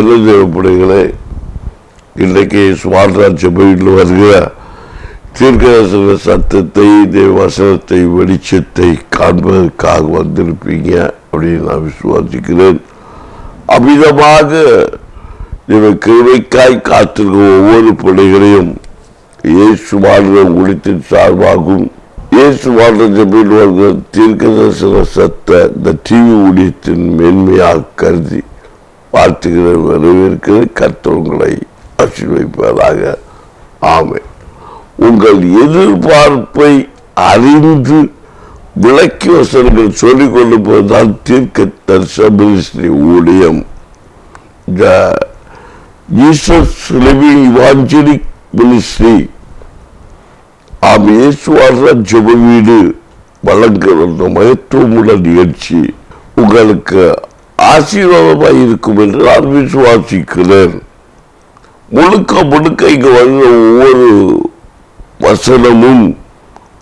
தேவப்பிள்ளைகளே, இன்றைக்கு ஸ்மார்ட்ராஜ் வீட்டில் வருகிற தீர்க்கதரிசன சத்தத்தை, வசனத்தை, வெளிச்சத்தை காண்பதற்காக வந்திருப்பீங்க அப்படின்னு நான் விசுவாசிக்கிறேன். அமிதமாக கிருபைக்காய் காத்திருக்கும் ஒவ்வொரு பிள்ளைகளையும் இயேசு வாழ்கிற ஊழியத்தின் சார்பாகவும் இயேசு வாழ்கிற ஜபையில் வருகிற தீர்க்கதரிசன சத்த இந்த டிவி ஊழியத்தின் மேன்மையாக கருதி வாழ்த்துகிறேன், வரவேற்கிறேன். கர்த்தர் உங்களை ஆசீர்வதிப்பதாக. ஆமென். உங்கள் எதிர்பார்ப்பை அறிந்து விளக்கி வசனங்கள் சொல்லிக் கொண்டிருப்பதுதான் தீர்க்க தரிசன ஊழியம். ஜீசஸ் லிவிங் இவாஞ்சலிக் மினிஸ்ட்ரி இயேசு வாழ்ற ஜெப வீடு வழங்குகிற மகத்துவமுள்ள நிகழ்ச்சி உங்களுக்கு ஆசீர்வாதமாக இருக்கும் என்று நான் விசுவாசிக்கிறேன். முழுக்க இங்கு வருகிற ஒவ்வொரு வசனமும்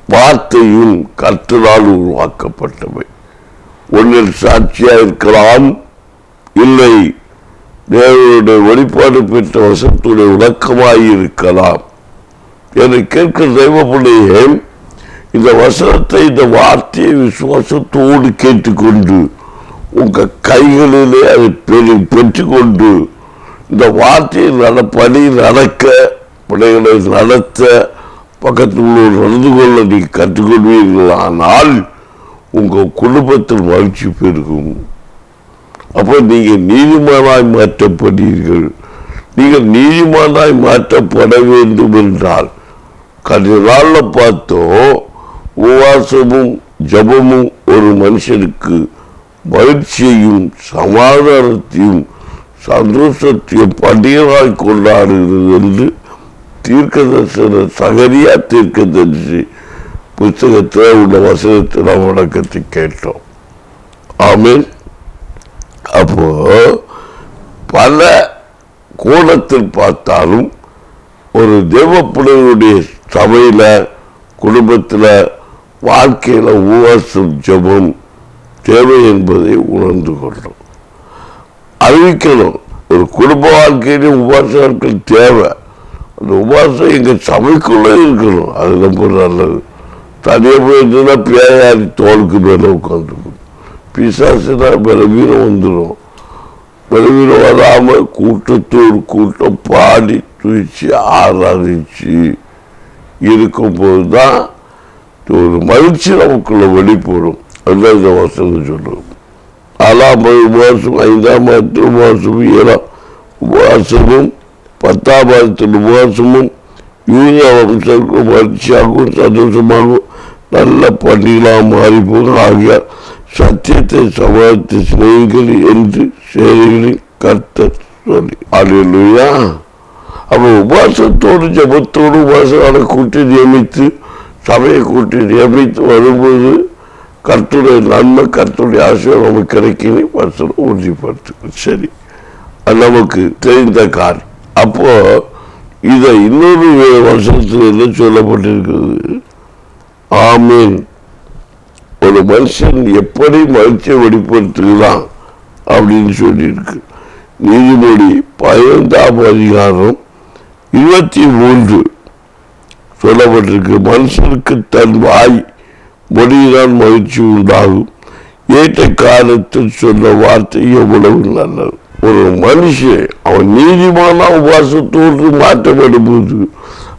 வார்த்தையும் கர்த்தரால் உருவாக்கப்பட்டவை. ஒன்றில் சாட்சியா இருக்கலாம், இல்லை தேவனுடைய வெளிப்பாடு பெற்ற வசனத்துடைய விளக்கமாய் இருக்கலாம். என்னை கேட்கிற தெய்வ பிள்ளையே, இந்த வசனத்தை, இந்த வார்த்தையை விசுவாசத்தோடு கேட்டுக்கொண்டு உங்க கைகளிலே அதை பெற்றுக்கொண்டு இந்த வார்த்தையை பணி நடக்க, பிள்ளைகளை நடத்த, பக்கத்தில் நடந்து கொள்ள நீங்கள் கற்றுக்கொள்வீர்கள். ஆனால் உங்கள் குடும்பத்தில் மகிழ்ச்சி பெருகும். அப்போ நீங்கள் நீதிமானாய் மாற்றப்படுவீர்கள். நீங்கள் நீதிமானாய் மாற்றப்பட வேண்டும் என்றால் கடந்த நாளில் பார்த்தோம், உபவாசமும் ஜபமும் ஒரு மனுஷனுக்கு மகிழ்ச்சியையும் சமாதானத்தையும் சந்தோஷத்தையும் பண்டிகையாய் கொண்டாடுகிறது என்று தீர்க்கதரிசன சகரியா தீர்க்கதரிசி புத்தகத்தில் உள்ள வசனத்தில் நாம் வணக்கத்தை கேட்டோம். ஆமென். அப்போ பல கோணத்தில் பார்த்தாலும் ஒரு தேவப்பிள்ளைகளுடைய சபையில், குடும்பத்தில், வாழ்க்கையில் உபவாசம் ஜபம் தேவை என்பதை உணர்ந்து கொள்ளும், அறிவிக்கணும். ஒரு குடும்ப வாழ்க்கையிலே உபவாச நாட்கள் தேவை. அந்த உபவாசம் எங்கள் சபைக்குள்ளே இருக்கணும். அது ரொம்ப நல்லது. தனியாக போயிருந்தா பேயாரி தோலுக்கு மேலே உட்காந்துக்கும், பிசாசுனா பலவீனம் வந்துடும். பலவீனம் வராமல் கூட்டத்தோடு கூட்டம் பாடி துதிச்சு ஆராதிச்சு இருக்கும்போது தான் ஒரு மகிழ்ச்சி நமக்குள்ள வெளிப்படும். அதுதான் இந்த வசனம் சொல்லுவோம். 4ஆம் உபவாசம், 5ஆம் மாதத்தில் உபவாசமும், 7ஆம் உபவாசமும், 10ஆம் மாதத்தில் உபவாசமும் யூதா வம்சத்துக்கு மகிழ்ச்சியாகவும் சந்தோஷமாகவும் நல்ல பண்டிகைகளாக மாறி போகும். ஆகியால் சத்தியத்தை சமாளித்து சிநேகிகள் என்று சேனைகளின் கர்த்தர் சொல்லி. அல்லேலூயா. அப்போ உபவாசத்தோடு ஜபத்தோடு உபவாசங்களை கூட்டி நியமித்து, சபையை கூட்டி நியமித்து வரும்போது கர்த்தருடைய நன்மை, கர்த்தருடைய ஆசீர்வாதம் நமக்கு கிடைக்கணும். வசனம் உறுதிப்படுத்து. சரி, அது நமக்கு தெரிந்த காரியம். அப்போ இதை இன்னொரு வசனத்தில் என்ன சொல்லப்பட்டிருக்கிறது? ஆமீன். ஒரு மனுஷன் எப்படி மகிழ்ச்சியை வெளிப்படுத்துகிறான் அப்படின்னு சொல்லியிருக்கு. நீதிமொழி 15ஆம் அதிகாரம் 23 சொல்லப்பட்டிருக்கு. மனுஷனுக்கு தன் வாய் மொழியினால் மகிழ்ச்சி உண்டாகும், ஏற்ற காலத்தில் சொன்ன வார்த்தை எவ்வளவு நல்லது. ஒரு மனுஷன் அவன் நீதிமான உபவாசத்தோடு மாற்றப்படும் போது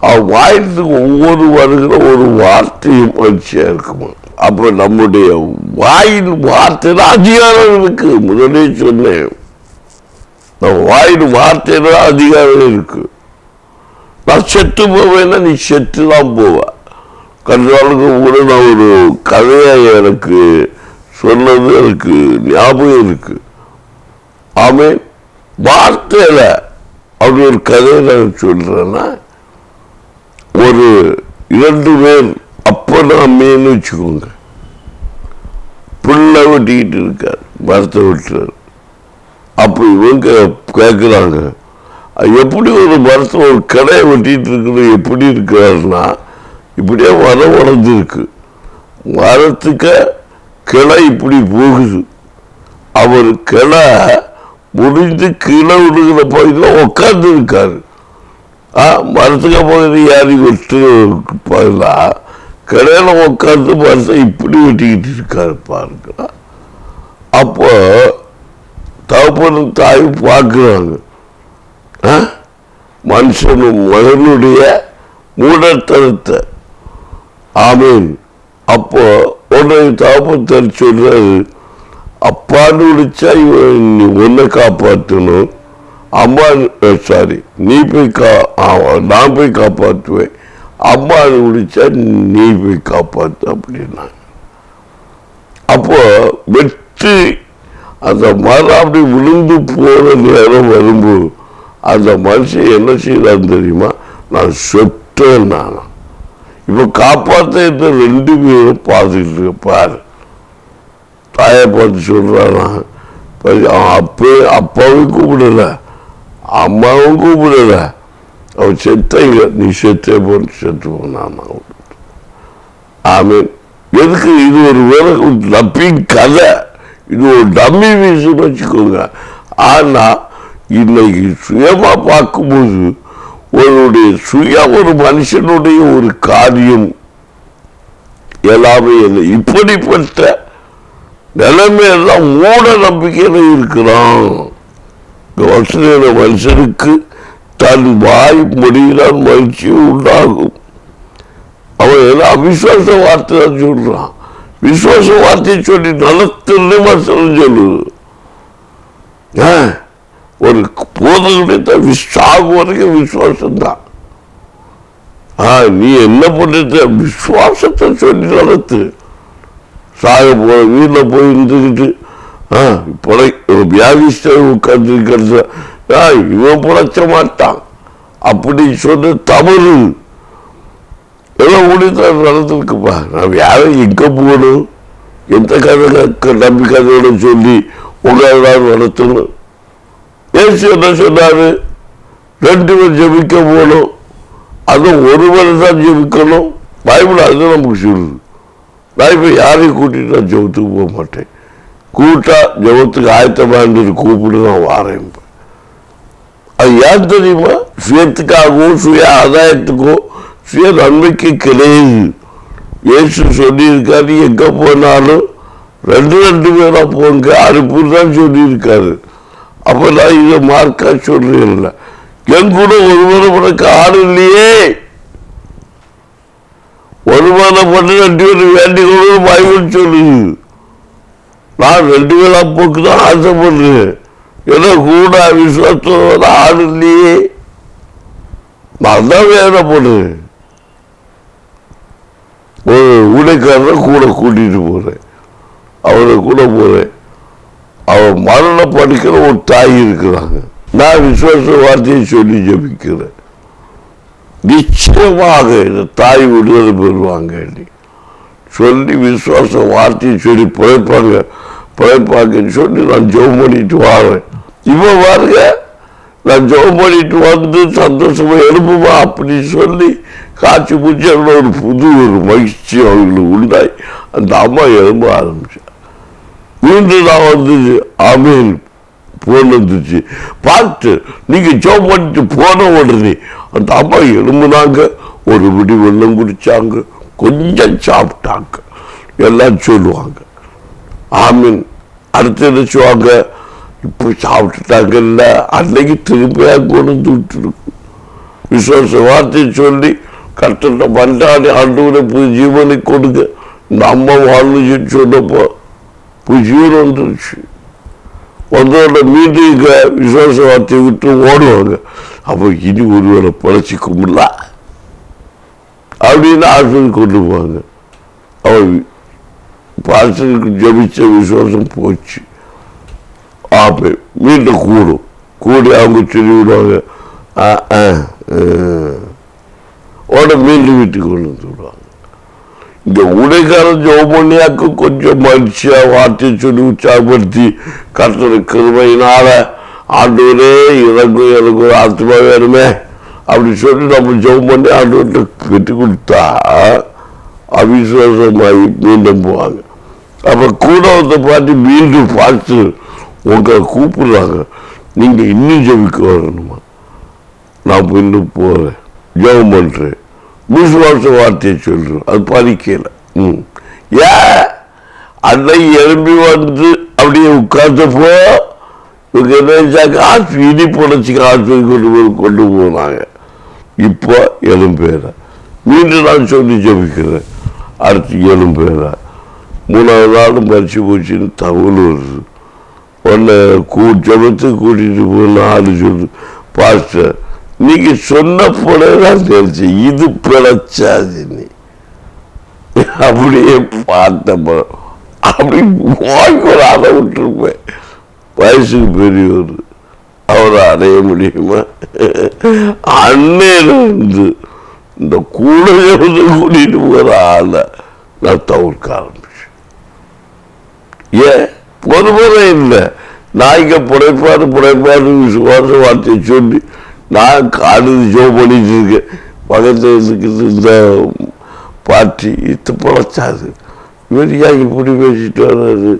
அவன் வாயிலுக்கு ஒவ்வொரு வருகிற ஒரு வார்த்தையும் மகிழ்ச்சியா இருக்குமா. அப்ப நம்முடைய வாயின் வார்த்தையில அதிகாரம் இருக்கு. முதலே சொன்னேன், நம்ம வாயின் வார்த்தையில அதிகாரம் இருக்கு. நான் செத்து போவேன்னா நீ செத்து தான் போவ. கண்டாளுக்கு கூட நான் ஒரு கதையை எனக்கு சொன்னது எனக்கு ஞாபகம் இருக்கு. ஆமென். வார்த்தையில அப்படி ஒரு கதையை நான் சொல்றேன்னா, ஒரு 2 பேர் அப்பனா அம்மைன்னு வச்சுக்கோங்க, புல்லை வெட்டிக்கிட்டு இருக்கார், மரத்தை வெட்டுறாரு. அப்போ இவங்க கேட்குறாங்க, எப்படி ஒரு மரத்தை ஒரு கடையை வெட்டிட்டு இருக்கிறது எப்படி இருக்கிறாருன்னா, இப்படியே மரம் வளர்ந்துருக்கு, மரத்துக்கு கிளை இப்படி போகுது. அவர் கிளை முடிஞ்சு கீழே விழுகிற பகுதியில் உட்கார்ந்து இருக்காரு. மரத்துக்கு பகுதி ஏறி விட்டு பதிலாக கடையில் உட்காந்து மரத்தை இப்படி வெட்டிக்கிட்டு இருக்காரு பாருங்களா. அப்போ தகப்பனும் தாயும் பார்க்குறாங்க மனுஷனும் மகனுடைய மூடத்தனத்தை. ஆமீன். அப்போ உன்னை தகப்பன் சொல்றாரு, அப்பான்னு விழிச்சா உன்னை காப்பாற்றணும், அம்மா சாரி நீ போய் நான் போய் காப்பாற்றுவேன், அம்மான்னு விழிச்சா நீ போய் காப்பாற்று அப்படின்னா. அப்போ வெற்றி அந்த மரம் அப்படி விழுந்து போகிற நேரம் வரும்போது அந்த மனுஷன் என்ன செய்யறான்னு தெரியுமா? நான் செத்தேன். நான் இப்போ காப்பாற்ற 2 பேரும் பார்த்துக்கிட்டு இருக்க பாரு. தாயை பார்த்து சொல்றானா, அப்பாவும் கூப்பிடல, அம்மாவும் கூப்பிடல, அவன் செத்தைங்க, நீ செத்தே போன்னு செத்து போனான். ஆமீன். எதுக்கு? இது ஒரு வேற டப்பிங் கதை, இது ஒரு டம்மி பீஸ்ன்னு வச்சுக்கோங்க. ஆனா இன்னைக்கு சுயமா பார்க்கும்போது ஒரு மனுஷனுடைய ஒரு காரியம் எல்லாமே இல்லை. இப்படிப்பட்ட நிலைமையெல்லாம் மூட நம்பிக்கையில இருக்கிறான். மனுஷனுக்கு தன் வாய் முடிகிறான் மகிழ்ச்சி உண்டாகும். அவன் எல்லாம் அவிசுவாச வார்த்தை தான் சொல்றான். விசுவாச வார்த்தையை சொல்லி நடத்துன்னு மனுஷன் சொல்லுது. ஒரு போதகத்தை சாகும் வரைக்கும் விசுவாசம் தான். நீ என்ன பண்ணிட்ட? விசுவாசத்தை சொல்லி நடத்து. சாக போற வீட்டில் போய் இருந்துக்கிட்டு வியாதிஸ்ட உட்கார்ந்து இவன் புழைச்ச மாட்டான் அப்படி சொன்ன தவறு. எல்லாம் ஊழியத்தான் நடந்திருக்குப்பா. நான் யாரும் எங்க போகணும், எந்த கதை நம்பி கதையோட சொல்லி உங்களால் நடத்தணும். ஏசு என்ன சொன்னாரு? 2 பேர் ஜெபிக்க போகணும், அதுவும் ஒருவர் தான் ஜெபிக்கணும். பைபிள் அது நமக்கு சொல்லுது. நான் இப்போ யாரையும் கூட்டிட்டு நான் ஜெபத்துக்கு போக மாட்டேன். கூட்டா ஜெபத்துக்கு ஆயத்தமாக கூப்பிட்டு நான் வாரேன். அது ஏன் தெரியுமா? சுயத்துக்காகவும் சுய ஆதாயத்துக்கோ சுய நன்மைக்கு கிடையாது. இயேசு சொல்லியிருக்காரு, எங்க போனாலும் 2 பேரா போங்க அனுப்புதான் சொல்லியிருக்காரு. அப்ப நான் இதை மார்க்கா சொல்றேன். என் கூட ஒருவரை உனக்கு ஆள் இல்லையே, ஒருவரை பண்ணு 2 பேர் வேண்டிக் பைபிள் சொல்லுது. நான் 2 பேரா போக்குதான் ஆசைப்படுறேன். ஏன்னா கூட விசுவாசத்தோட ஆள் இல்லையே, நான் தான் வேதப்படுறேன். ஒரு ஊழியக்காரரை கூட கூட்டிட்டு போறேன், அவரை கூட போறேன். அவன் மரண படிக்கிற ஒரு தாய் இருக்கிறாங்க. நான் விசுவாச வார்த்தையை சொல்லி ஜபிக்கிறேன். நிச்சயமாக இந்த தாய் விடுதலை பெறுவாங்க சொல்லி விசுவாச வார்த்தையை சொல்லி பிழைப்பாங்கன்னு சொல்லி நான் ஜெபம் பண்ணிட்டு வாரேன். இவன் பாருங்க, நான் ஜெபம் பண்ணிட்டு வந்து சந்தோஷமா எழுப்புமா அப்படின்னு சொல்லி காய்ச்சி பூச்சி ஒரு புது ஒரு மகிழ்ச்சி அவங்களுக்கு உண்டாய் அந்த அம்மா எழும்ப ஆரம்பிச்சா. மீண்டும் நான் வந்துச்சு, ஆமீன் போன் வந்துச்சு. பார்த்து நீங்க ஜெபம் பண்ணிட்டு போன உடனே அந்த அம்மா எழும்புனாங்க, ஒரு விடி வெள்ளம் குடிச்சாங்க, கொஞ்சம் சாப்பிட்டாங்க, எல்லாம் சொல்லுவாங்க. ஆமீன். அடுத்து என்ன சொல்லுவாங்க, இப்போ சாப்பிட்டுட்டாங்கல்ல, அன்னைக்கு திரும்பியா கொண்டு விட்டுருக்கு. விசுவாச வார்த்தையை சொல்லி கஷ்டத்தை பண்டாடி ஆண்டவரை புது ஜீவனை கொடுங்க. இந்த அம்மா வாழ்ந்துச்சுன்னு சொன்னப்போ புது ஜீவன் வந்துருச்சு. வந்தோட மீண்டும் இங்க விசுவாச வார்த்தையை விட்டு ஓடுவாங்க. அப்போ இனி ஒருவேளை பழச்சிக்கும்ல அப்படின்னு ஆசிரியர் கொண்டு போவாங்க. அவன் பாசனுக்கு ஜபிச்ச விசுவாசம் போச்சு. ஆப்பே மீண்டும் கூடி அவங்க சொல்லி விடுவாங்க, மீண்டும் வீட்டுக்கு கொண்டு வந்து விடுவாங்க. இந்த உடைக்காரன் ஜோமணியாக்கு கொஞ்சம் மகிழ்ச்சியா வார்த்தை சொல்லி உற்சாகப்படுத்தி கர்த்தர் கிருபையினால ஆண்டவரே எனக்கு ஒரு ஆத்மா வேணுமே அப்படின்னு சொல்லி நம்ம ஜெபம் பண்ணி ஆண்டவர்கிட்ட கட்டி கொடுத்தா அவிசுவாசமாகி மீண்டும் போவாங்க. அப்ப கூட வந்து பார்த்து மீண்டும் பார்த்து உங்களை கூப்பிடுறாங்க, நீங்கள் இன்னும் ஜெபிக்க வரணுமா? நான் போய் இன்னும் போகிறேன், ஜெபம் பண்ணுறேன், விசுவாச வார்த்தையை சொல்கிறேன், அது பறிக்கல. ஏன் அன்னை எழும்பி வந்து அப்படியே உட்கார்ந்தப்போ இவங்க என்ன ஆஸ்பத்திரி இனி புடச்சிக்க ஆஸ்பத்திரி கொண்டு போனாங்க. இப்போ எழும்பேற மீண்டும் நான் சொல்லி ஜெபிக்கிறேன், அடுத்து எழும்பேற 3வது நாளும் பறிச்சு போச்சுன்னு தகவல் வருது. உன்னை ஜெபத்து கூட்டிட்டு போன ஆளு சொல்லு, பாஸ்டர் நீங்க சொன்ன போல நான் தெரிஞ்சேன், இது பிழைச்சாது நீ அப்படியே பார்த்தப்ப அப்படி வாய்க்கூடாத விட்டுருப்பேன். வயசுக்கு பெரியவர், அவரை அடைய முடியுமா? அன்னையிலிருந்து இந்த கூட கூட்டிட்டு போற ஆளை நான் தவிர்க்க ஆரம்பிச்சேன். ஏன் ஒரு முறை இல்லை, நான் இங்க புடைப்பாடு விசுவாச வார்த்தையை சொல்லி நான் காடுது ஜோ பண்ணிட்டு இருக்கேன். பக்கத்தில் இருக்கிறது இந்த பார்ட்டி இது பிழைச்சாது. இவர் ஏன் இப்படி பேசிட்டு வர்றாரு?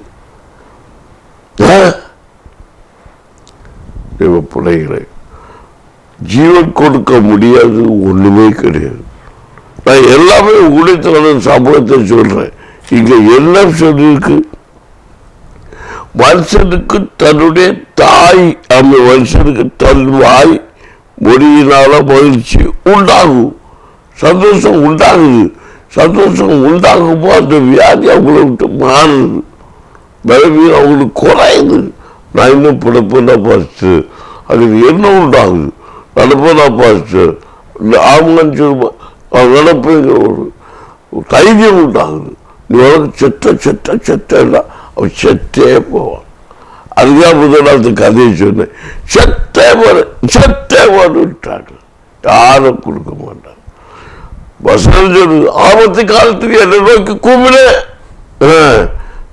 பிள்ளைகளை ஜீவன் கொடுக்க முடியாது, ஒண்ணுமே கிடையாது. நான் எல்லாமே உடைத்த சமூகத்தை சொல்றேன். இங்க எல்லாம் சொல்லியிருக்கு. மனுஷனுக்கு தன்னுடைய தாய், அந்த மனுஷனுக்கு தன் வாய் மொழியினால மகிழ்ச்சி உண்டாகும், சந்தோஷம் உண்டாகுது. சந்தோஷம் உண்டாகும்போ அந்த வியாதி அவங்கள விட்டு மாறுது, பலவீனம் அவங்களுக்கு குறையுது. நான் இன்னும் பிடிப்பேன்னா பார்த்து அது என்ன உண்டாகுது, நடப்பேன்னா பார்த்து ஆமான்னு சொல்லுவோம், நடப்புங்கிற ஒரு தைரியம் உண்டாகுது. நீ செத்தா அவன் செத்தே போவான். அதுதான் முதல் நாள் கதையை சொன்னேன், செத்தே போட்டாங்க, யாரும் கொடுக்க மாட்டாங்க. வசனம் சொல்லு, ஆபத்து காலத்துக்கு என்ன நோக்கி கூப்பிடு.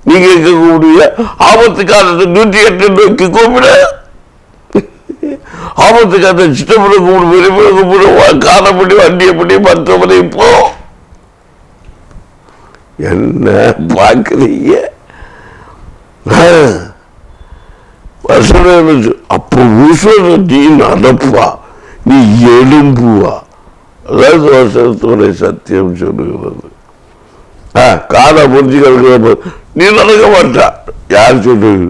நீங்க எங்க கூப்பிடுவீங்க? ஆபத்து காலத்து 108 நோக்கி கூப்பிடு. ஆபத்து காலத்தை சித்தப்பட கூப்பிடு, பெரியப்பட கூப்பிடு, காரப்படி வண்டியப்படி மருத்துவமனை போ. என்ன பார்க்குறீங்க? அப்போ விசுவாசம் நீ நடப்பா, நீ எழும்புவா. அதாவது வசனத்தோட சத்தியம் சொல்லுகிறது. காலை புரிஞ்சு கிடக்கிற நீ நடக்க மாட்டா. யார் சொல்றது?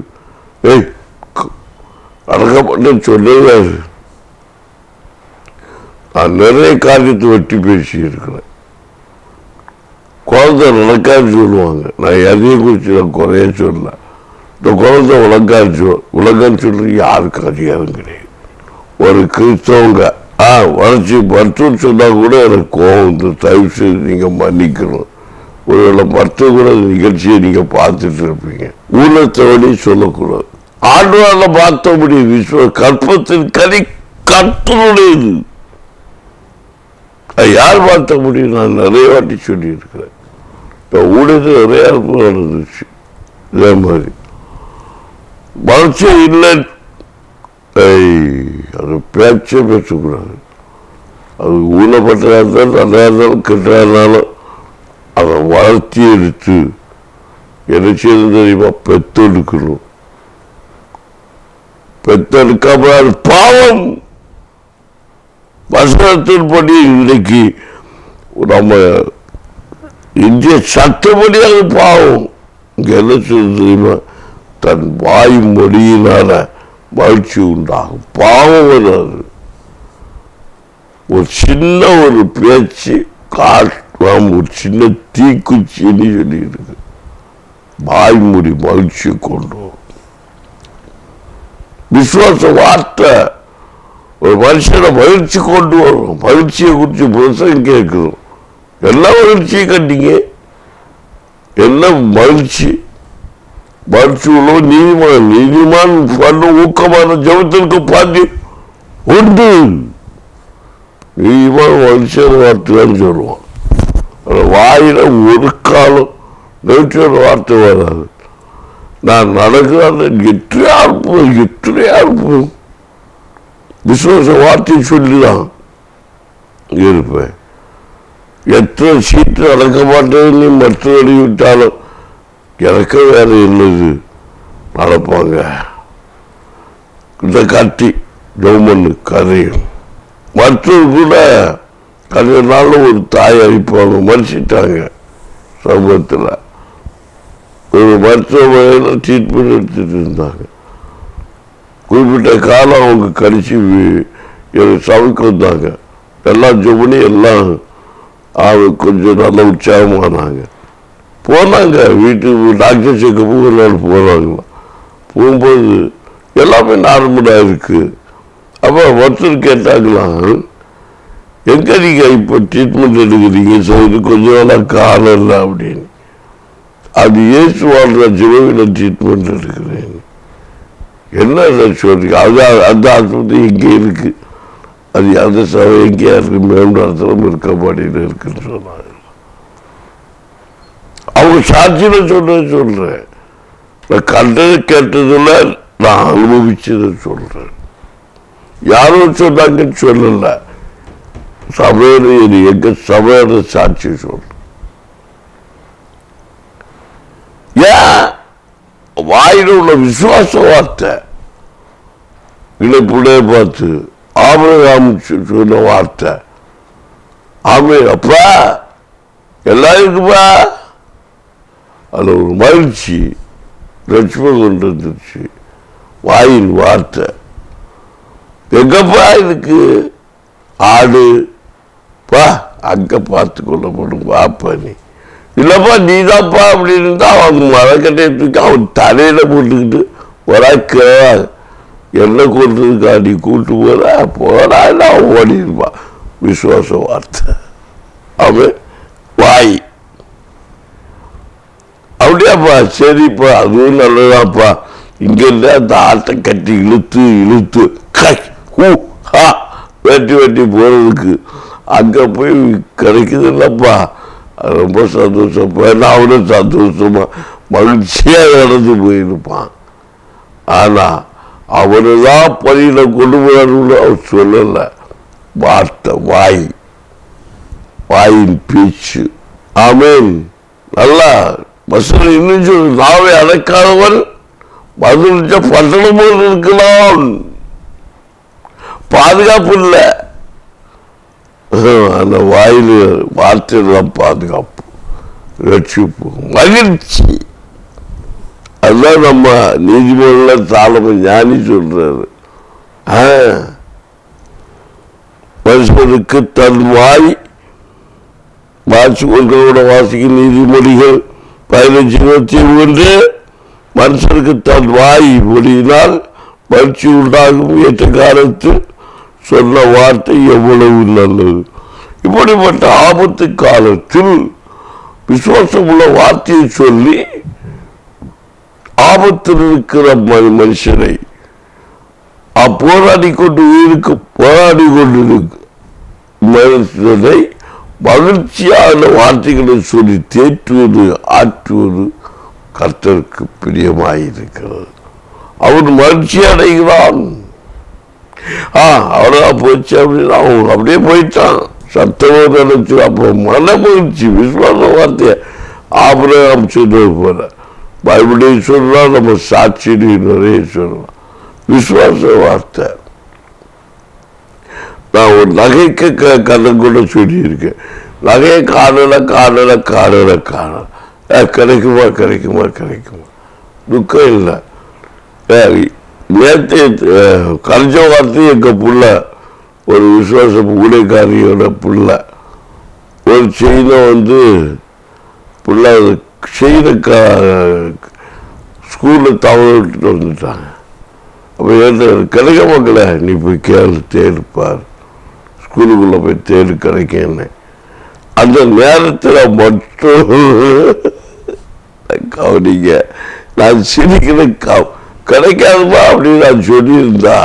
நடக்க மாட்டேன்னு சொல்லவே. நான் நிறைய காரியத்தை வெட்டி பேசி இருக்கிறேன். குழந்தை நடக்கான்னு சொல்லுவாங்க, நான் எதையும் குறித்து நான் குறைய சொல்லல. இந்த குழந்தை உலகான்னு சொல்றது யாருக்கு அதிகாரம் கிடையாது. ஒரு கிறிஸ்தவங்க வளர்ச்சி மருத்துவம் சொன்னா கூட எனக்கு கோபம் வந்து, தயவு செய்து நீங்க மன்னிக்கணும். ஒருவேளை மருத்துவ கூட நிகழ்ச்சியை நீங்க பார்த்துட்டு இருப்பீங்க. ஊனத்தவழி சொல்லக்கூடாது. ஆண்டவரால பார்த்த முடியும். விஸ்வ கற்பத்தின் கனி கர்த்தருடையது. யார் பார்த்த முடியும்? நான் நிறைய வாட்டி சொல்லி இருக்கிறேன். இப்போ ஊழியத்தில் நிறைய நடந்துச்சு. இதே மாதிரி வளர்ச்சி இல்லை, அது பேச்சே பேசக்கூடாது. அது ஊனப்பட்டதாக இருந்தாலும் நல்லா இருந்தாலும் கெட்டா இருந்தாலும் அதை வளர்த்தி எடுத்து என்ன செய்யறது தெரியுமா? பெத்தெடுக்கணும். பெத்தெடுக்காம அது பாவம். வசனத்தின்படி இன்னைக்கு நம்ம இந்திய சட்டப்படி அது பாவம். இங்க என்ன சொல்றது தெரியுமா? தன் வாய் மொழியினால மகிழ்ச்சி உண்டாகும், பாவம் வராது. ஒரு சின்ன ஒரு பேச்சு காட்டாம், ஒரு சின்ன தீக்குச்சின்னு சொல்லி இருக்கு. வாய்மொழி மகிழ்ச்சியை கொண்டு வரும். விசுவாச வார்த்தை ஒரு மனுஷனை மகிழ்ச்சி கொண்டு வரும். மகிழ்ச்சியை குறித்து புருஷன் கேட்கணும். எல்லா மகிழ்ச்சியும் கண்டிங்க, என்ன மகிழ்ச்சி? மகிழ்ச்சி உள்ள நீதிமான் பண்ண ஊக்கமான ஜபத்திற்கு பாண்டி உண்டு. நீதிமான மகிழ்ச்சியான வார்த்தைதான் சொல்லுவான். வாயில ஒரு காலம் நெகட்டிவான வார்த்தை வராது. நான் நடக்கிறான் எத்தனையா இருப்பேன், விசுவாச வார்த்தை சொல்லிதான் இருப்பேன். எத்தனை சீட்டு நடக்க மாட்டேன்னு மற்ற விட்டாலும் எனக்கு வேற என்னது நடப்பாங்க. இந்த கட்டி ஜோமண்ணு கரையும். மற்றொரு கூட கல்யாண ஒரு தாய் அழிப்பாங்க, மறிச்சிட்டாங்க. சமூகத்தில் ஒரு மருத்துவமனையில் ட்ரீட்மெண்ட் எடுத்துட்டு இருந்தாங்க. குறிப்பிட்ட காலம் அவங்க கடிச்சு சமைக்க வந்தாங்க. எல்லாம் ஜோமணி எல்லாம் கொஞ்சம் நல்லா உற்சாகமானாங்க. போனாங்க வீட்டுக்கு, டாக்டர் செக்கப்பு ஒரு நாள் போனாங்களாம். போகும்போது எல்லாமே நார்மலாக இருக்கு. அப்போ ஒருத்தர் கேட்டாங்களாம், எங்கே நீங்கள் இப்போ ட்ரீட்மெண்ட் எடுக்கிறீங்க? சொல்லி கொஞ்சம் நாளாக காலம் இல்லை அப்படின்னு. அது ஏசு வாழ்ற ஜீவனில் ட்ரீட்மெண்ட் எடுக்கிறேன். என்ன சொல்றீங்க? அந்த ஆஸ்பத்திரி எங்கே இருக்கு? அது அந்த சபை எங்கேயா இருக்கு? மேம்பாலத்திலும் இருக்கப்பாடியில் இருக்குன்னு சொன்னாங்க. அவங்க சாட்சியில் சொல்றேன். நான் கண்டது கேட்டதில் நான் அனுபவிச்சதை சொல்றேன். யாரும் சொன்னாங்கன்னு சொல்லல. சபையில் எங்க சபையோட சாட்சி சொல்றேன். ஏன் வாயில உள்ள விசுவாச வார்த்தை பிள்ளைய பார்த்து ஆபிரகாம் சொன்ன வார்த்தை. ஆமே அப்பா எல்லாம் இருக்குப்பா. அதுல ஒரு மகிழ்ச்சி லட்சுமி கொண்டு வந்துருச்சு. வாயின் வார்த்தை. எங்கப்பா இருக்கு ஆடு? பா அங்க பார்த்து கொள்ளப்படும் பாப்பா. நீ இல்லப்பா நீதான்ப்பா அப்படின்னு இருந்தா அவங்க மரக்கட்டையை தூக்கி அவன் தலையில போட்டுக்கிட்டு ஒராக்க என்ன கொண்டுருக்கா, நீ கூட்டு போறா அவன் ஓடி இருப்பான். விசுவாச வார்த்தை. அவன் வாய் அப்படியாப்பா, சரிப்பா அதுவும் நல்லதாப்பா. இங்க இருந்து அந்த ஆட்டை கட்டி இழுத்து வெட்டி போறதுக்கு அங்க போய் கிடைக்குது இல்லப்பா. ரொம்ப சந்தோஷப்பா. அவனும் சந்தோஷமா மகிழ்ச்சியா நடந்து போயிருப்பான். ஆனா அவனுதான் பணியில கொண்டு போறான்னு அவர் சொல்லல. வார்த்தை வாயின் பேச்சு. ஆமேன். நல்லா வசனம் இன்னும் சொல்லு, நாவை அடக்காதவன் பதினஞ்ச பட்டணம் போல் இருக்கலாம். பாதுகாப்பு இல்லை. அந்த வாயில வார்த்தைதான் பாதுகாப்பு, ரட்சிப்பு, மகிழ்ச்சி. அதுதான் நம்ம நீதிமன்ற சாலமன் ஞானி சொல்றாரு. மனுஷனுக்கு தன் வாய் வாசிக்கும் நீதிமொழிகள் 15:21. மனுஷனுக்கு தன் வாய் மொழியினால் மகிழ்ச்சி உண்டாகும். ஏற்ற காலத்தில் சொன்ன வார்த்தை எவ்வளவு நல்லது. இப்படிப்பட்ட ஆபத்து காலத்தில் விசுவாசம் உள்ள வார்த்தையை சொல்லி ஆபத்தில் இருக்கிற மனுஷனை போராடி கொண்டு மனுஷனை மகிழ்ச்சியான வார்த்தைகளை சொல்லி தேற்றுவது ஆற்றுவது கர்த்தருக்கு பிரியமாயிருக்கிறது. அவன் மகிழ்ச்சி அடைகிறான். அவ்வளவுதான் போச்சு அப்படின்னு அவன் அப்படியே போயிட்டான். சத்தமோ நினைச்சு அப்போ மன மகிழ்ச்சி. விசுவாச வார்த்தைய ஆபிரகாம் சொன்னது போல பைபிளையும் சொல்லலாம், நம்ம சாட்சியிலையும் நிறைய சொல்லலாம். விசுவாச வார்த்தை. நான் ஒரு நகைக்கு கதை கூட சொல்லியிருக்கேன். நகையை காணல கிடைக்குமா துக்கம் இல்லை. நேற்று கரைச்ச வார்த்தை எங்க புள்ள ஒரு விசுவாச ஊழியக்காரியோட புள்ள ஒரு செயினை புள்ள செயினை ஸ்கூலில் தவற விட்டுட்டு வந்துட்டாங்க. அப்போ கிடைக்க மக்களே, நீ போய் தேடுப்பார், ஸ்கூலுக்குள்ள போய் தேடு கிடைக்கன்னு. அந்த நேரத்தில் மட்டும் கவனிங்க, நான் சிரிக்கிறேன். கிடைக்காதுமா அப்படின்னு நான் சொல்லியிருந்தா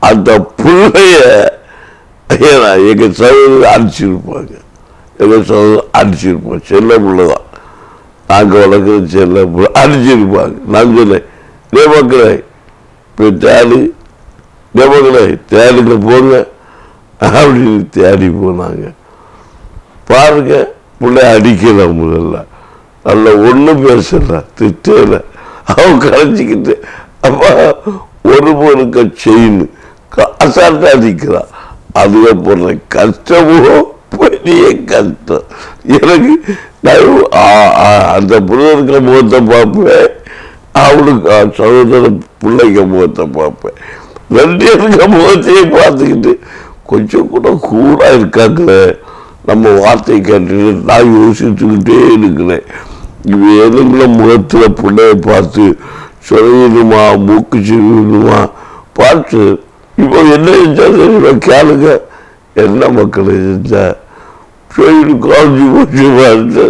அந்த பிள்ளைய எங்க சகோதரர் அடிச்சிருப்பாங்க. செல்ல பிள்ளைதான், நாங்க வளர்க்குற செல்ல பிள்ளை அடிச்சிருப்பாங்க. நான் சொன்னேன், மக்களே போய் மக்களே தேடுங்க போங்க அப்படின்னு தேடி போனாங்க. பாருங்க, பிள்ளை அடிக்கல, முதல்ல நல்ல ஒன்றும் பேசல, திட்டல. அவன் கரைச்சிக்கிட்டு அப்பா ஒரு பொருக்க செயின் அசால்ட்டா நிற்கிறான். அதுவே போடுற கஷ்டமோ பெரிய கஷ்டம். எனக்கு அந்த புள்ளருக்க முகத்தை பார்ப்பேன், அவளுக்கு சகோதர பிள்ளைங்க முகத்தை பார்ப்பேன். ரெண்டு இருக்க முகத்தையும் பார்த்துக்கிட்டு கொஞ்சம் கூட கூட இருக்காங்களே நம்ம வார்த்தை கேட்டு நான் யோசிச்சுக்கிட்டே இருக்கிறேன். இவன் எதுங்கள முகத்தில் பிள்ளைய பார்த்து சொல்லிடுமா மூக்கு சொல்லிடுமா பார்த்து இப்போ என்ன செஞ்சா கேளுங்க. என்ன மக்களை செஞ்சா காஞ்சி போச்சு பார்த்து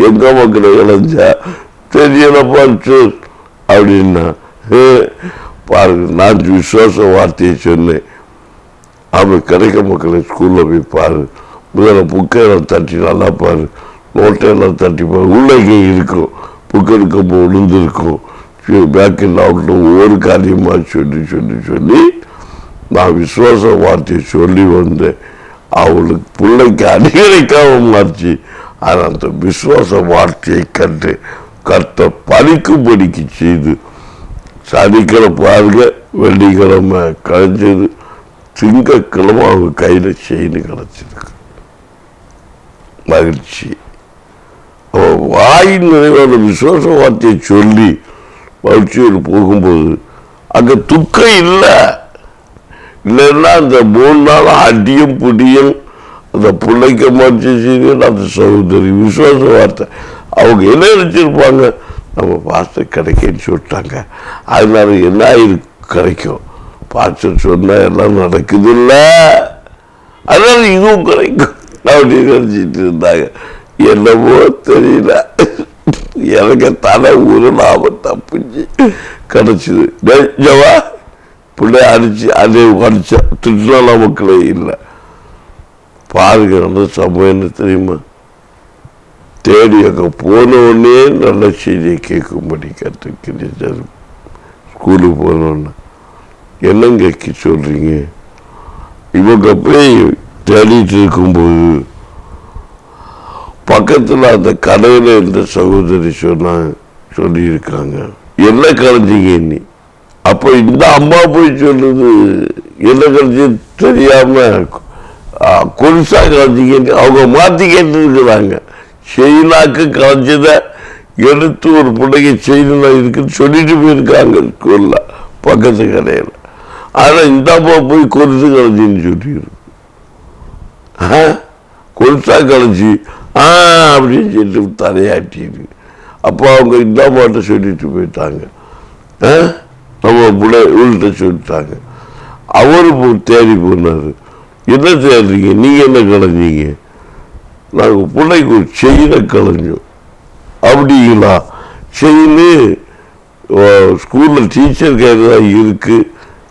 எங்க மக்களை இழைஞ்சா தெரியல பார்த்து அப்படின்னா பாருங்க. நான் விசுவாச வார்த்தையை சொன்னேன். அவன் கிடைக்க மக்களை ஸ்கூல்ல போய் பாரு, முதல்ல புக்கையெல்லாம் தட்டி நல்லா பாரு, நோட்டையெல்லாம் தட்டி பாரு, உள்ள இருக்கும் புக்கு எடுக்க விழுந்திருக்கும். பேக்கில் அவுட்டும் ஒவ்வொரு காரியமாக சொல்லி சொல்லி சொல்லி நான் விசுவாச வார்த்தையை சொல்லி வந்தேன். அவளுக்கு பிள்ளைக்கு அடிக்கடிக்காக மாறிச்சு. ஆனால் அந்த விசுவாச வார்த்தையை கண்டு கர்த்த பறிக்கும்படிக்கு செய்து சனிக்கிழமை பாருங்க, வெள்ளிக்கிழமை கழிஞ்சது, திங்கக்கிழமை அவங்க கையில் செயின் கிடச்சிருக்கு. மகிழ்ச்சி. வாயின் நிறைவான விசுவாச வார்த்தையை சொல்லி மகிழ்ச்சியோடு போகும்போது அங்கே துக்கம் இல்லை. இல்லைன்னா அந்த 3 நாள் அடியும் பிடியும் அந்த பிள்ளைக்க மகிழ்ச்சி செய்து அந்த சகோதரி விசுவாச வார்த்தை அவங்க என்ன நினைச்சிருப்பாங்க, நம்ம பாஸ்டர் கிடைக்கன்னு சொல்லிட்டாங்க, அதனால என்ன கிடைக்கும், பாஸ்டர் சொன்னா எல்லாம் நடக்குது இல்லை, அதனால இதுவும் கிடைக்கும் அப்படின்னு நினைச்சிட்டு இருந்தாங்க. என்னவோ தெரியல, எனக்கு தலை உருளாம தப்பிச்சு கிடைச்சிது. நிஜமா பிள்ளை அடிச்சு அதே அடிச்ச திட்டுனால மக்களே இல்லை. பாருங்க நல்ல சமயம் என்ன தெரியுமா, தேடி அங்கே போன உடனே நல்ல செய்தியை கேட்கும்படி கற்றுக்கிட்டு ஸ்கூலுக்கு போனோன்னு என்னங்க சொல்றீங்க. இவங்க போய் தேடிட்டு இருக்கும்போது பக்கத்தில் அந்த கடையில் இருந்த சகோதரி சொல்லியிருக்காங்க, என்ன கலைஞ்சிங்க நீ. அப்போ இந்த அம்மா போய் சொல்லுது, என்ன கலைஞ்சி தெரியாம கொலுசா கலைஞ்சிங்க. அவங்க மாற்றி கேட்டுருக்குறாங்க. செயினாக்கு கலைஞ்சதை எடுத்து ஒரு பிள்ளைக்கு செயினா இருக்குன்னு சொல்லிட்டு போயிருக்காங்க ஸ்கூல்ல பக்கத்து கடையில். ஆனால் இந்த அம்மா போய் கொலுசு கலைஞ்சின்னு சொல்லிடு, கொலுசா கலைஞ்சி அப்படின்னு சொல்லிட்டு தலையாட்டிடு. அப்போ அவங்க இந்த அம்மாட்ட சொல்லிட்டு போயிட்டாங்க, நம்ம பிள்ளை உள்கிட்ட சொல்லிட்டாங்க. அவரு தேடி போனாரு, என்ன தேடுறீங்க, நீங்க என்ன கலைஞ்சீங்க. நாங்கள் பிள்ளைக்கு ஒரு செயினை கலைஞ்சோம். அப்படிங்களா, செயின் ஸ்கூலில் டீச்சர் கையில் தான் இருக்கு,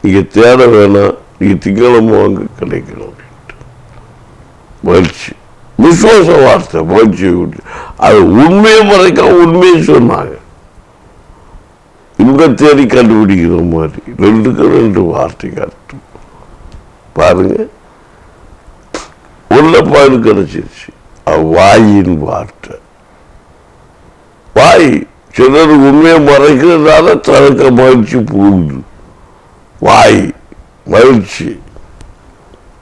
நீங்க தேட வேணாம், நீங்க திங்களமோ வாங்க கிடைக்கணும் அப்படின்ட்டு. மகிழ்ச்சி விசுவாச வார்த்தை மகிழ்ச்சி. அது உண்மையை மறைக்க உண்மையை சொன்னாங்க. இங்க தேடி கண்டுபிடிக்கிற மாதிரி 2 வார்த்தை கருத்து பாருங்க. உள்ள பாடு கிடைச்சிருச்சு. வாயின் வார்த்தை. வாய் சிலர் உண்மையை மறைக்கிறதால தனக்கு மகிழ்ச்சி போகுது. வாய் மகிழ்ச்சி.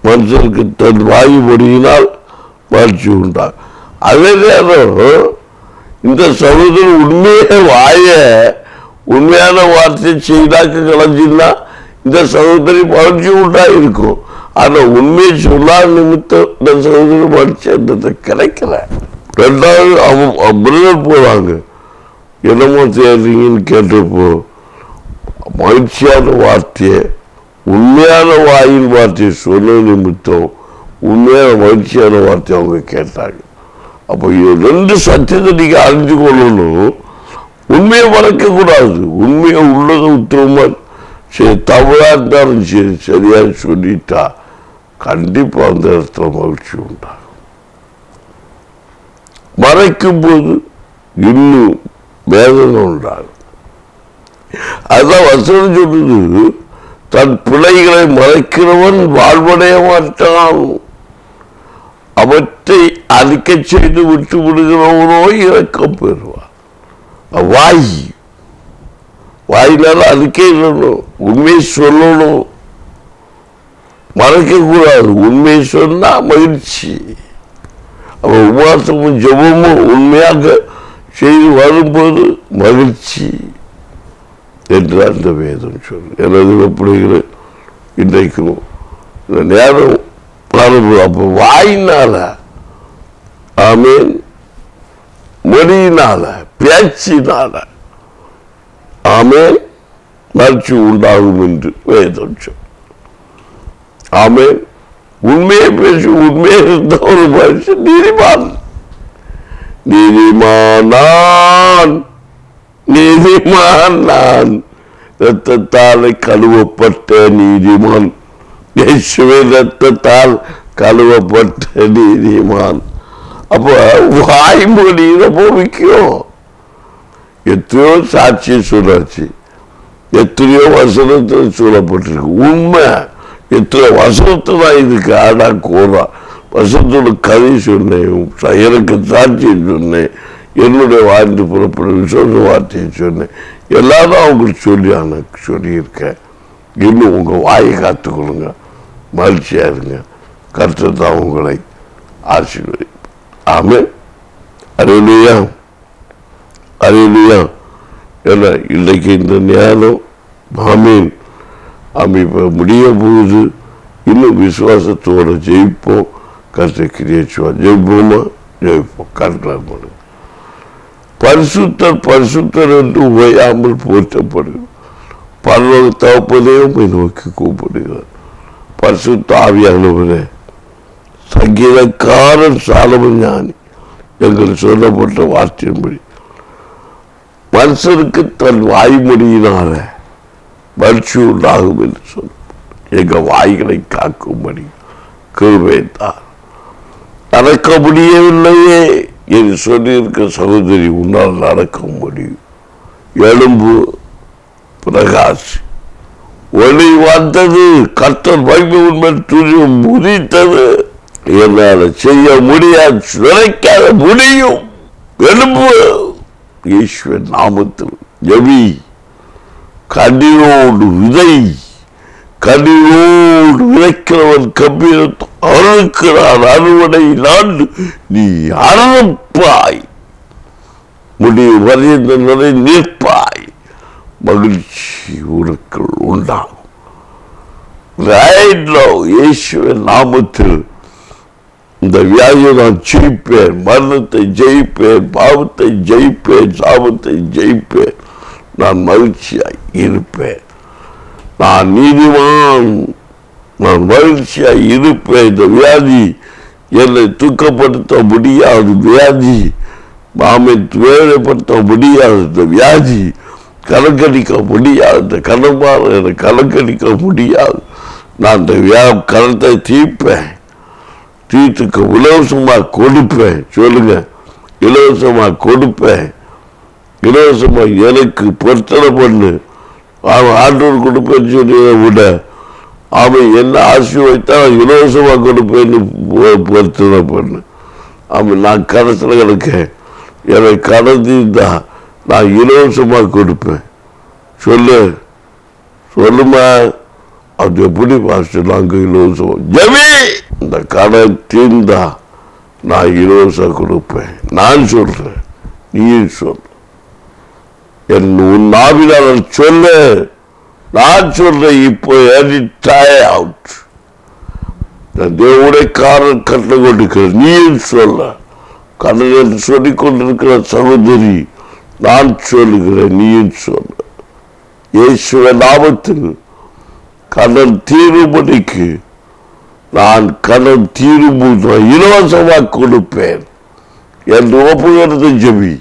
மனுஷனுக்கு தன் வாய் முடியினால் மகிழ்ச்சி உண்டாகும். அதே நேரம் இந்த சகோதரர் உண்மையான வார்த்தை செய்தாக்க கலைஞ்சின்னா இந்த சகோதரி மகிழ்ச்சி உண்டாயிருக்கும். ஆனா உண்மையை சொல்லாத நிமித்தம் இந்த சகோதரி மகிழ்ச்சி அந்த கிடைக்கல. 2வது அவங்க பிரதர் போறாங்க, என்னமோ தேடுறீங்கன்னு கேட்டப்போ மகிழ்ச்சியான வார்த்தையை உண்மையான வாயின் வார்த்தையை சொன்ன நிமித்தம் உண்மையான மகிழ்ச்சியான வார்த்தை அவங்க கேட்டாங்க. அப்போ 2 சத்தியத்தை நீங்க அறிஞ்சு கொள்ளணும். உண்மையை மறைக்கக்கூடாது. உண்மையை உள்ளதை உத்தரமா சரி, தவறா இருந்தாலும் சரி, சரியா சொல்லிட்டா கண்டிப்பா அந்த இடத்துல மகிழ்ச்சி உண்டாகும். மறைக்கும் போது இன்னும் வேதனை உண்டாகும். அதுதான் வசனம் சொல்லுது, தன் பிள்ளைகளை மறைக்கிறவன் வாழ்வடைய மாட்டான், அவற்றை அழிக்க செய்து விட்டு விடுகிறவனோ இரக்கம் பெறுவான். வாய் வாயினால அதுக்கே சொல்லணும், உண்மையை சொல்லணும், மறைக்க கூடாது. உண்மையை சொன்னா மகிழ்ச்சி. அவன் உபவாசமும் ஜெபமும் உண்மையாக செய்து வரும்போது மகிழ்ச்சி என்று அந்த வேதம் சொல்லு. எனது பிள்ளைகளை இன்றைக்கும் இந்த நேரம் பாருங்கள். அப்போ வாயினால, ஆமீன், மொழியினால, பேச்சினால, ஆமீன், மகிழ்ச்சி உண்டாகும் என்று வேதம் சொல்லு. ஆமீன். உண்மையை பேசி உண்மையை இருந்த ஒரு மனுஷன் நீதிமான். நீதிமான் நீதிமான் நான், இரத்தத்தால் கழுவப்பட்ட நீதிமான். இயேசுவின் இரத்தத்தால் கழுவப்பட்ட நீதிமான். அப்போ வாய்மொழி ரொம்ப முக்கியம். எத்தனையோ சாட்சியை சொல்லாச்சு, எத்தனையோ வசனத்தில் சொல்லப்பட்டிருக்கு. உண்மை எத்தனை வசனத்தில் தான் இதுக்கு ஆடா கோரா வசனத்தோட கதை சொன்னேன், எனக்கு சாட்சியை சொன்னேன், என்னுடைய வாழ்ந்து புறப்பட விசுவாச வார்த்தையை சொன்னேன், எல்லாரும் அவங்களுக்கு சொல்லியிருக்கேன். இன்னும் உங்கள் வாயை காத்துக்கொள்ளுங்க, மகிழ்ச்சியாக இருங்க. கர்த்தர் தான் உங்களை ஆசீர்வதி. ஆமென். அல்லேலூயா, அல்லேலூயா. ஏன்னா இன்றைக்கு இந்த நேரம் ஆமீன் இப்போ முடிய போகுது. இன்னும் விசுவாசத்தோடு ஜெயிப்போம். கர்த்தர் கிரியேச்சுவார். ஜெயிப்போமா? ஜெயிப்போம். கர்த்தர் பண்ணுங்க. பரிசுத்தர் பரிசுத்தர் என்று ஓயாமல் போற்றப்படுகிறார். பரலோக தகப்பனையும் நோக்கி கூப்பிடுகிறார். பரிசுத்த ஆவியானவரே, சங்கீதக்காரன் சாலமன் ஞானி எங்களுக்கு சொல்லப்பட்ட வார்த்தையின்படி மனுஷனுக்கு தன் வாய்மொழியினால மகிழ்ச்சி உண்டாகும் என்று சொன்ன எங்கள் வாய்களை காக்கும்படி கிருபைத்தார். நடக்க முடியவில்லையே என்று சொல்லியிருக்க சகோதரி, உன்னால் நடக்க முடியும். எலும்பு பிரகாஷ் ஒளி வந்தது, கர்த்தர் மகிமை உண்மை துரியம் முதித்தது. என்னால் செய்ய முடியாது, நினைக்காத முடியும். எலும்பு ஈஸ்வரன் நாமத்தில் ஜெபி. கனியோடு விதை, கனியோடு விதைக்கிறவன் கம்பீரத்தை அறுக்கிறான், அறுவடை நாண்டு நீ அறுப்பாய், முடிவு வரைந்த நிலை நிற்பாய், மகிழ்ச்சி உனக்கு உண்டாகும். இயேசுவின் நாமத்தில் இந்த வியாதியை நான் ஜெயிப்பேன், மரணத்தை ஜெயிப்பேன், பாவத்தை ஜெயிப்பேன், சாபத்தை ஜெயிப்பேன், நான் மகிழ்ச்சியாய் இருப்பேன், நான் நீதிமான், நான் மகிழ்ச்சியாய் இருப்பேன். இந்த வியாதி என்னை தூக்கப்படுத்த முடியாது, வியாதி மாமை வேலைப்படுத்த முடியாது, இந்த வியாதி கலக்கடிக்க முடியாது, இந்த கடன்பார என்னை கலக்கடிக்க முடியாது. நான் இந்த கரத்தை தீர்ப்பேன், தீர்த்துக்கு இலவசமாக கொடுப்பேன். சொல்லுங்க, இலவசமாக கொடுப்பேன், இலவசமாக எனக்கு பொருத்தனை பண்ணு. அவன் ஆண்டோர் கொடுப்பேன்னு சொல்லியதை விட அவன் என்ன ஆசீர்வதித்தான் இலவசமாக கொடுப்பேன்னு பொருத்தனை பண்ணு. அவன் நான் கடைசியில் கிடக்கேன், எனக்கு கடந்தா நான் இலவசமாக கொடுப்பேன். சொல்லுமா, அது எப்படி பாஸ்டர் நாங்கள் இலவசம் ஜெபி, இந்த கடை தீர்ந்தா நான் இலவசம் கொடுப்பேன். நான் சொல்றேன், நீ சொல். உன் நாவினால் சொல்ல, நான் சொல்றேன். இப்போ அவுட் தேவனுடைய காரன் கட்டளை கொண்டிருக்கிற நீ சொல்ல, கடல் சொல்லிக் கொண்டிருக்கிற சகோதரி, நான் சொல்லுகிறேன், நீ சொல்ல. இயேசுவின் நாமத்தில் கடல் தீரும்படிக்கு நான் கடல் தீரும்போது இலவசமாக கொடுப்பேன் என்று ஒப்புகிறது. ஜெபி,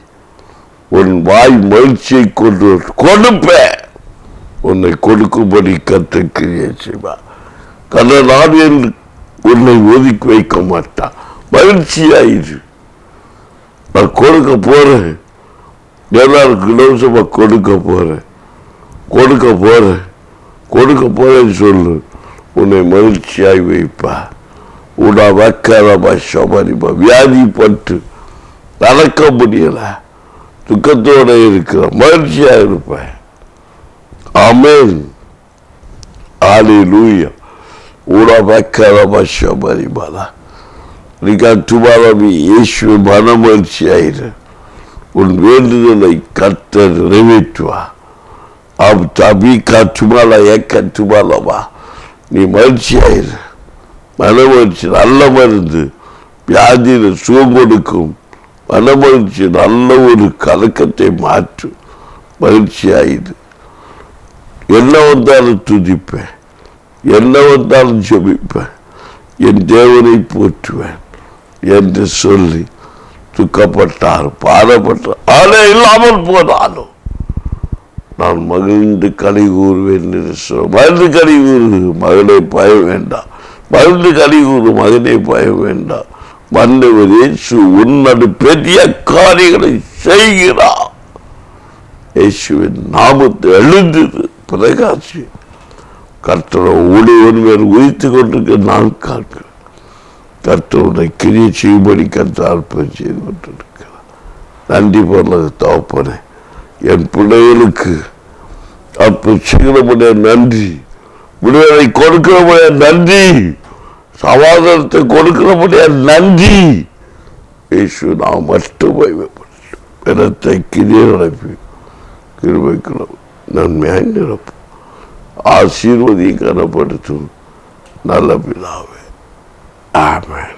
உன் வாய் மகிழ்ச்சியை கொண்டு கொடுப்பேன், உன்னை கொடுக்கும்படி கர்த்தர் கிரியை செய்வார். கடல் ஆவியன் உன்னை ஒதுக்கி வைக்க மாட்டான். மகிழ்ச்சியாயிரு. நான் கொடுக்க போறேன், எல்லாருக்கும் இலவசமாக கொடுக்க போறேன்னு சொல்லு. உன்னை மகிழ்ச்சியாய் வைப்பா. உடா வைக்காதப்பா சோபரிப்பா. வியாதிப்பட்டு நடக்க முடியல, துக்கத்தோடு இருக்கிற மகிழ்ச்சியாக இருப்பேன். ஆமென். ஹalleluya. உலகக்கரபஷபரிபாலா நிகத்துபாலமி இயேசு மனமகிழ்ச்சியாயிரு. உன் வேண்டுதலை கர்த்தர் நிறைவேற்றுவார். தபி கத்துமாலா ஏக்கத்துமாலமா நீ மகிழ்ச்சியாயிரு. மனமகிழ்ச்சி நல்ல மருந்து, வியாதியில் சுகம் கொடுக்கும். மனமகிழ்ச்சி நல்ல ஒரு கலக்கத்தை மாற்றும். மகிழ்ச்சியாயிரு. என்ன வந்தாலும் துதிப்பேன், என்ன வந்தாலும் ஜெபிப்பேன், என் தேவனை போற்றுவேன் என்று சொல்லி துக்கப்பட்டார், பாடப்பட்டார். ஆனா இல்லாமல் போனாலும் நான் மகிழ்ந்து களி கூறுவேன் என்று சொல்ல. மகிழ்ந்து களி கூறு மகனை பயம் வேண்டாம். மகிழ்ந்து களி கூறு மகனை பயம் வேண்டாம். மன்னவர் இயேசு உன்னடு பெரிய காரியங்களை செய்கிறார். இயேசுவின் நாமத்தை எழுந்தது பிரகாசி. கர்த்தரை ஊழியன் மேல் உயிர்த்து கொண்டிருக்க நான் காண்கிறேன். கர்த்தருடைய கிரியை செய்யும்படி கர்த்தர் அற்புதம் செய்து கொண்டிருக்கிறார். நன்றி போல தகப்பனே, என் பிள்ளைகளுக்கு அற்புதம் செய்கிறபடிய நன்றி, விடுதலை கொடுக்கிறபடிய நன்றி, சமாதானத்தை கொடுக்கிறபடிய நன்றி. இயேசு நாம் மட்டும் இடத்தை கிரியை நடப்பி கிருபைக்கிறோம். நன்மையாய் நிரப்பும், ஆசீர்வதி கனப்படுத்தும் நல்ல பிதாவே. ஆமென்.